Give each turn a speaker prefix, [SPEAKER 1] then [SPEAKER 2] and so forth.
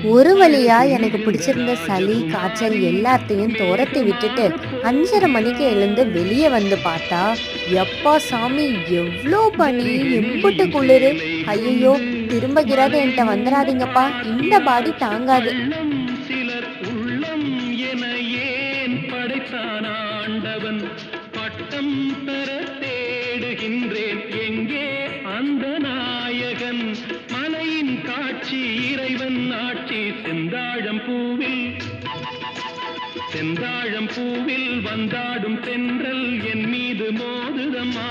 [SPEAKER 1] ஒரு வழியா எனக்கு பிடிச்சிருந்த சளி காய்ச்சல் எல்லாத்தையும் துரத்தி விட்டுட்டு 5:30 மணிக்கு எழுந்து வெளியே வந்து பார்த்தா, எப்பா சாமி, எவ்வளோ பனி, எம்புட்டு குளிரு. ஐயோ, திரும்பகிறாது என்கிட்ட வந்துடாதீங்கப்பா, இந்த பாடி தாங்காது.
[SPEAKER 2] சிலர் உள்ளம் என ஏன் படைத்தான் ஆண்டவன்? பட்டம் பெற தேடுகின்றேன், எங்கே அந்த நாயகன்? மலையின் காட்சி இறைவன் ஆட்சி, செந்தாழம் பூவில் வந்தாடும் தென்றல் என் மீது மோதுதம்மா.